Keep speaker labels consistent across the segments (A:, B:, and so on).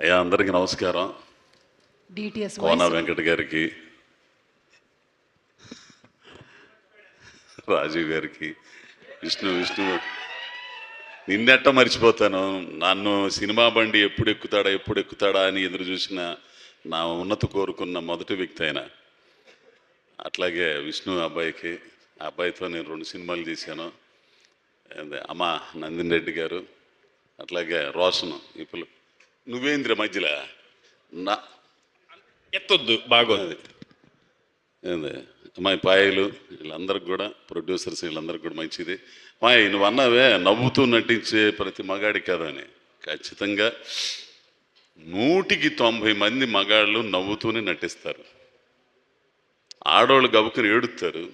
A: అయ్యా అందరికీ నమస్కారం. కోన వెంకట గారికి, రాజీవ్ గారికి, విష్ణు నిన్నెట్ట మర్చిపోతాను. నన్ను సినిమా బండి ఎప్పుడు ఎక్కుతాడా అని ఎదురు చూసిన నా ఉన్నతి కోరుకున్న మొదటి వ్యక్తి ఆయన. అట్లాగే విష్ణు అబ్బాయికి, ఆ అబ్బాయితో నేను 2 సినిమాలు చేశాను. అమ్మ నందిని రెడ్డి గారు, అట్లాగే రోషన్. ఇప్పుడు నువ్వేంద్ర మధ్యలో నా
B: ఎత్తొద్దు, బాగోదు.
A: ఏంది అమ్మాయి పాయలు, వీళ్ళందరికి కూడా ప్రొడ్యూసర్స్ వీళ్ళందరికి కూడా మంచిది. మాయ నువ్వు అన్నావే నవ్వుతూ నటించే ప్రతి మగాడి కదని, ఖచ్చితంగా 100కి 90 మంది మగాళ్ళు నవ్వుతూనే నటిస్తారు. ఆడవాళ్ళు గబుకుని ఏడుస్తారు.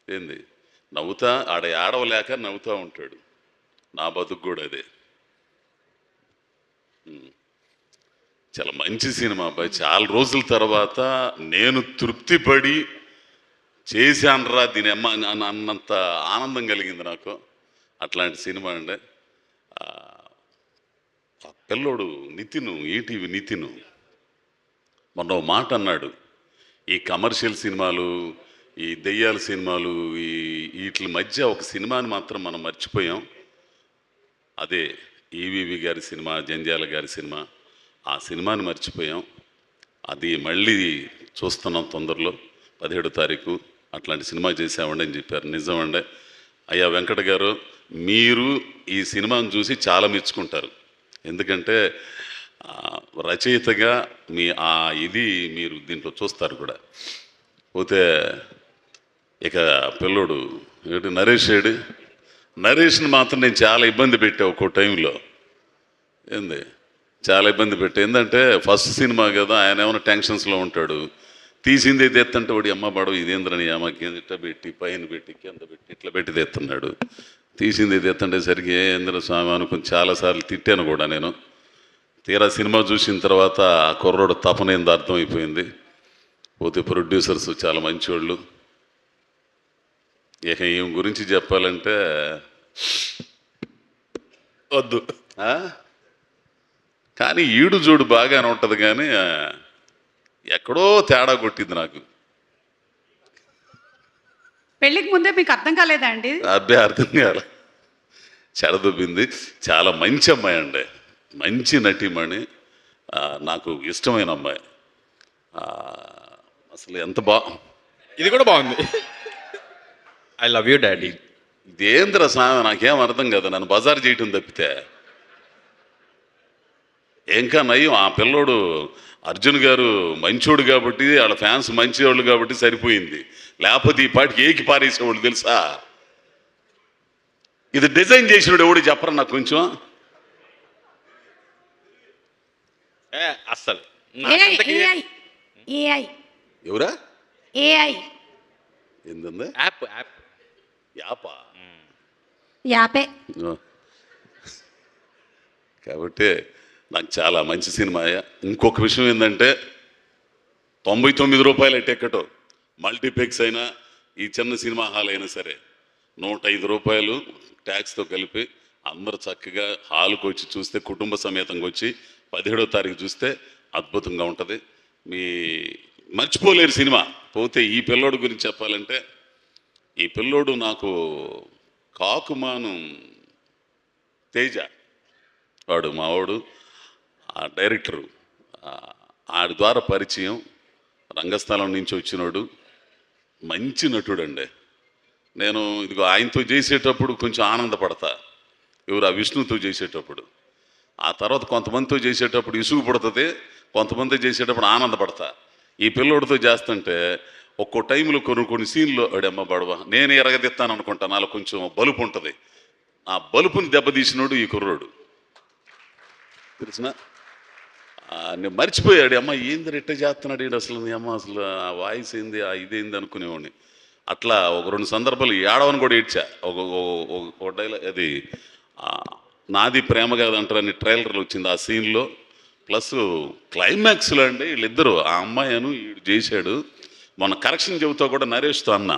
A: ఏంది నవ్వుతా ఆడవలేక నవ్వుతూ ఉంటాడు. నా బతుకు కూడా అదే. చాలా మంచి సినిమా అబ్బాయి. చాలా రోజుల తర్వాత నేను తృప్తిపడి చేశానరా దీని అన్నంత ఆనందం కలిగింది నాకు. అట్లాంటి సినిమా అండి. ఆ పిల్లోడు నితిన్, ఈటీవీ నితిన్ మొన్న ఒక మాట అన్నాడు, ఈ కమర్షియల్ సినిమాలు, ఈ దెయ్యాల సినిమాలు, వీటి మధ్య ఒక సినిమాని మాత్రం మనం మర్చిపోయాం. అదే ఈవీవి గారి సినిమా, జంధ్యాల గారి సినిమా. ఆ సినిమాని మర్చిపోయాం. అది మళ్ళీ చూస్తున్నాం తొందరలో, 17వ తారీఖు అట్లాంటి సినిమా చేసామండి అని చెప్పారు. నిజమండి అయ్యా వెంకట గారు, మీరు ఈ సినిమాను చూసి చాలా మెచ్చుకుంటారు. ఎందుకంటే రచయితగా మీ ఇది మీరు దీంట్లో చూస్తారు కూడా. పోతే ఇక పిల్లోడు నరేష్ని మాత్రం నేను చాలా ఇబ్బంది పెట్టా ఒక్కో టైంలో. ఏంది చాలా ఇబ్బంది పెట్టా. ఏంటంటే ఫస్ట్ సినిమా కదా, ఆయన ఏమైనా టెన్షన్స్లో ఉంటాడు. తీసింది ఎత్తంటే వాడి అమ్మ పడవ ఇదేంద్రని అమ్మకి ఇట్లా పెట్టి పైన పెట్టి కింద పెట్టి ఇట్లా పెట్టి తెస్తున్నాడు. తీసింది ఎత్తంటే సరికి ఏంద్ర స్వామి అనుకుని చాలాసార్లు తిట్టాను కూడా నేను. తీరా సినిమా చూసిన తర్వాత ఆ కుర్రోడు తపనేందో అర్థమైపోయింది. పోతే ప్రొడ్యూసర్స్ చాలా మంచివాళ్ళు. ఇక ఏం గురించి చెప్పాలంటే
B: వద్దు.
A: కానీ ఈడు జోడు బాగానే ఉంటుంది, కానీ ఎక్కడో తేడా కొట్టింది నాకు.
C: పెళ్ళికి ముందే మీకు అర్థం కాలేదా అండి?
A: అర్థం కాలే, చెడదొబ్బింది. చాలా మంచి అమ్మాయి అండి, మంచి నటిమణి, నాకు ఇష్టమైన అమ్మాయి. అసలు ఎంత
B: ఇది కూడా బాగుంది. I love you daddy.
A: ఇదేంద్ర స్వామి నాకేం అర్థం కదా, నన్ను బజార్ చేయటం తప్పితే. ఇంకా నయ్యం ఆ పిల్లోడు అర్జున్ గారు మంచోడు కాబట్టి, వాళ్ళ ఫ్యాన్స్ మంచివాళ్ళు కాబట్టి సరిపోయింది. లేకపోతే ఈ పాటికి ఏకి పారేసేవాళ్ళు తెలుసా. ఇది డిజైన్ చేసినాడు ఎవడు చెప్పరా నాకు కొంచెం.
B: అస్సలు
A: ఎవరా ఏందండి యాపా
C: యాపే.
A: కాబట్టి నాకు చాలా మంచి సినిమా. ఇంకొక విషయం ఏంటంటే 99 రూపాయల టికెట్ మల్టీప్లెక్స్ అయినా, ఈ చిన్న సినిమా హాల్ అయినా సరే 105 రూపాయలు ట్యాక్స్తో కలిపి అందరు చక్కగా హాల్కి వచ్చి చూస్తే, కుటుంబ సమేతంగా వచ్చి 17వ తారీఖు చూస్తే అద్భుతంగా ఉంటుంది. మర్చిపోలేరు సినిమా. పోతే ఈ పిల్లోడు గురించి చెప్పాలంటే, ఈ పిల్లోడు నాకు కాకుమాను తేజ వాడు మావాడు, ఆ డైరెక్టరు, ఆడి ద్వారా పరిచయం, రంగస్థలం నుంచి వచ్చినాడు, మంచి నటుడు అండి. నేను ఇదిగో ఆయనతో చేసేటప్పుడు కొంచెం ఆనందపడతా, ఎవరు ఆ విష్ణుతో చేసేటప్పుడు. ఆ తర్వాత కొంతమందితో చేసేటప్పుడు ఇసుగు పడుతుంది, కొంతమంది చేసేటప్పుడు ఆనందపడతా. ఈ పిల్లోడితో చేస్తుంటే ఒక్కో టైంలో కొన్ని సీన్లో అడమ్మ బడవ నేను ఎరగదిస్తాను అనుకుంటా, నాలో కొంచెం బలుపు ఉంటుంది. ఆ బలుపుని దెబ్బతీసినోడు ఈ కుర్రోడు తెలిసిన. నేను మర్చిపోయాడు, అమ్మ ఏంది రెట్ట చేస్తున్నాడు ఈడు అసలు, అమ్మ అసలు ఆ వాయిస్ ఏంది, ఆ ఇదేంది అనుకునేవాడిని. అట్లా ఒక 2 సందర్భాలు ఏడవని కూడా ఏడ్చా. ఒక డైలాగ్ అది నాది ప్రేమ కాదంటారని ట్రైలర్లు వచ్చింది ఆ సీన్లో. ప్లస్ క్లైమాక్స్లో అండి వీళ్ళిద్దరూ, ఆ అమ్మాయి అను వీడు చేశాడు. మొన్న కరెక్షన్ చెబుతా కూడా నరేష్తో అన్నా,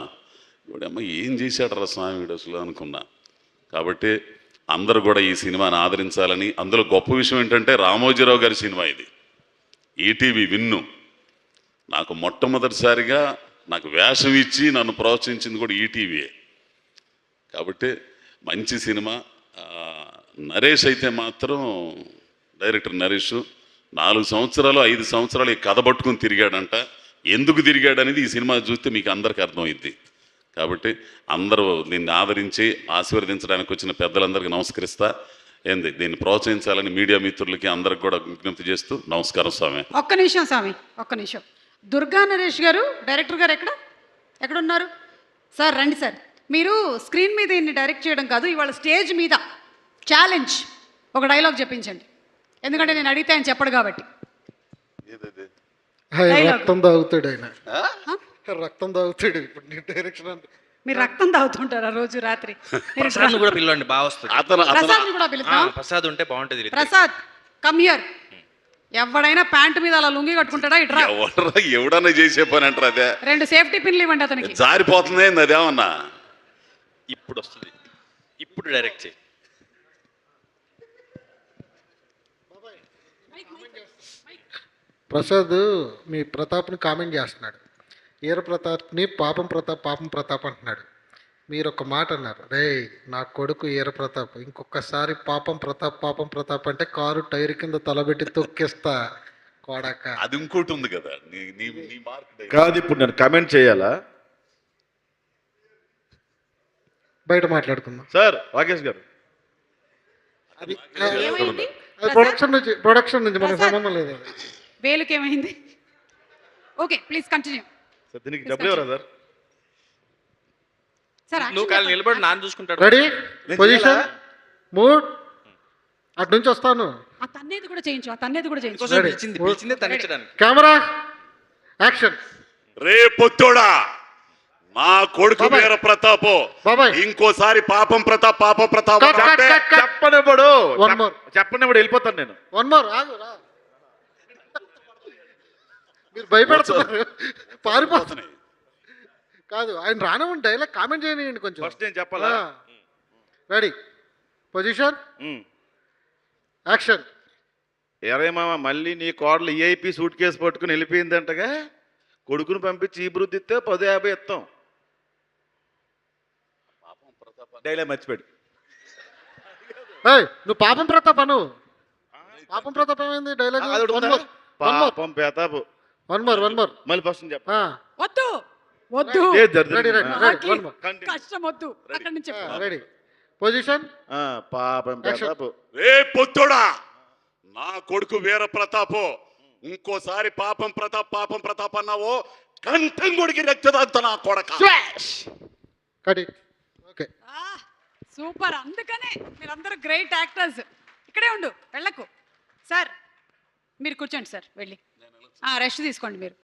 A: వీడమ్మ ఏం చేశాడు రా స్వామి వీడు అసలు అనుకున్నా. కాబట్టి అందరూ కూడా ఈ సినిమాని ఆదరించాలని. అందులో గొప్ప విషయం ఏంటంటే రామోజీరావు గారి సినిమా ఇది, ఈటీవీ విన్ను. నాకు మొట్టమొదటిసారిగా నాకు వేషం ఇచ్చి నన్ను ప్రోత్సహించింది కూడా ఈటీవీయే. కాబట్టి మంచి సినిమా. నరేష్ అయితే మాత్రం, డైరెక్టర్ నరేష్ 4 సంవత్సరాలు 5 సంవత్సరాలు ఈ కథ పట్టుకుని తిరిగాడంట. ఎందుకు తిరిగాడు అనేది ఈ సినిమా చూస్తే మీకు అందరికీ అర్థమైద్ది. కాబట్టి అందరూ దీన్ని ఆదరించి ఆశీర్వదించడానికి వచ్చిన పెద్దలందరికీ నమస్కరిస్తా. ఏంది దీన్ని ప్రోత్సహించాలని మీడియా మిత్రులకి అందరికి కూడా విజ్ఞప్తి చేస్తూ నమస్కారం స్వామి.
C: ఒక్క నిమిషం స్వామి, ఒక్క నిమిషం. దుర్గా నరేష్ గారు, డైరెక్టర్ గారు ఎక్కడున్నారు? సార్ రండి సార్. మీరు స్క్రీన్ మీద ఇన్ని డైరెక్ట్ చేయడం కాదు, ఇవాళ స్టేజ్ మీద ఛాలెంజ్ ఒక డైలాగ్ చెప్పించండి. ఎందుకంటే నేను అడిగితే ఆయన చెప్పడు కాబట్టి. Dialogue.
D: రక్తం తాగుతాడు ఆయన, రక్తం తాగుతాడు. ఇప్పుడు నీ డైరెక్షన్ అంటే
C: మీరు రక్తం తాగుతుంటారా రోజు రాత్రి? మీరు
B: ప్రసాద్ కూడా పిలవండి, బాగా వస్తుంది.
C: ప్రసాద్ని కూడా పిలుద్దాం.
B: ప్రసాద్ ఉంటే బాగుంటుంది.
C: Prasad come here. ఎవడైనా ప్యాంటు మీద అలా లుంగి కట్టుకుంటాడా? ఇట్రా.
A: ఎవడన్నా చేసే పని అంటారు అదే.
C: 2 సేఫ్టీ పిన్లు ఇవ్వండి అతనికి.
A: జారిపోతుంది అదేమన్నా.
B: ఇప్పుడు వస్తుంది, ఇప్పుడు డైరెక్ట్ చేయి.
D: ప్రసాద్ మీ ప్రతాప్ని కామెంట్ చేస్తున్నాడు. ఈర ప్రతాప్ని పాపం ప్రతాప్ అంటున్నాడు. మీరు ఒక మాట అన్నారు, రే నా కొడుకు ఈర ప్రతాప్, ఇంకొకసారి పాపం ప్రతాప్ అంటే కారు టైర్ కింద తలబెట్టి తొక్కిస్తా కోడాక.
A: అది ఇంకోటి ఉంది కదా, నీ మార్క్
E: కాదు. ఇప్పుడు నేను కమెంట్ చేయాలా?
D: బయట మాట్లాడుకుందాం
E: సార్ రాకేష్ గారు,
D: అది
C: ఏమైంది?
D: ప్రొడక్షన్ నుంచి మనకు
C: ప్రసాద్.
D: సంబంధం లేదు. అది
C: వేలుకి ఏమైంది? Okay please continue.
E: సార్ దీనికి డబ్బులు ఎవరా సార్?
C: సార్
B: నువ్వు కాలు నిలబడి నాన్న చూసుకుంటాడు.
D: Ready, position, mood. అటు నుంచి వస్తాను.
C: ఆ తన్నేది కూడా చేయించు, ఆ తన్నేది కూడా చేయించు.
B: ఇంకోసారి పిలిచిందే తగ్గించడానికి.
D: Camera action.
A: రే పొత్తోడా, నా కొడుకు
D: బాబాయ్.
A: వీర ప్రతాపో
D: బాబాయ్.
A: ఇంకోసారి పాపం Pratap
D: cut, cut, cut, cut.
E: చెప్పనివ్వడు,
D: One more.
E: చెప్పనివ్వడు, వెళ్ళిపోతాను నేను.
D: వన్ మోర్, ఆగు రా. మీరు భయపెడుతున్నారు, పారిపోతున్నాయి. కాదు ఆయన రానివ్వండి, డైలాగ్ కామెంట్ చేయనివ్వండి కొంచెం.
E: ఫస్ట్ నేను చెప్పాలా?
D: Ready, position, action.
E: ఎరే మామ, మళ్ళీ నీ కోడలు ఈఐపి సూట్ కేసు పట్టుకుని వెళ్ళిపోయిందంటగా. కొడుకుని పంపించి ఈ బృద్ధి ఇస్తే 10-50 ఇస్తాం. డైలాగ్ మర్చిపోయాడు.
D: ఏయ్ నువ్వు పాపం ప్రతాప్ అను. పాపం ప్రతాప్ ఏమైంది డైలాగ్?
E: పాపం ప్రతాప్.
D: One more.
E: మళ్ళీ ఫస్ట్ చెప్ప.
C: వద్దు వద్దు,
D: రెడీ,
C: నాకి
D: వన్ మోర్.
C: కష్టం వద్దు. అక్కడి నుంచి చెప్పు.
D: రెడీ, పొజిషన్,
E: పాపం ప్రతాప్.
A: రే పొత్తోడా, నా కొడుకు వీర ప్రతాపో ఇంకోసారి పాపం ప్రతాప్ అన్నావో కంఠం కొడికి రక్తదాంత నా కొడక.
D: కటి. Okay,
C: super. అందుకనే మీరందరూ గ్రేట్ యాక్టర్స్. ఇక్కడే ఉండు, వెళ్ళకు. సార్ మీరు కూర్చోండి సార్, వెళ్ళి రెస్ట్ తీసుకోండి మీరు.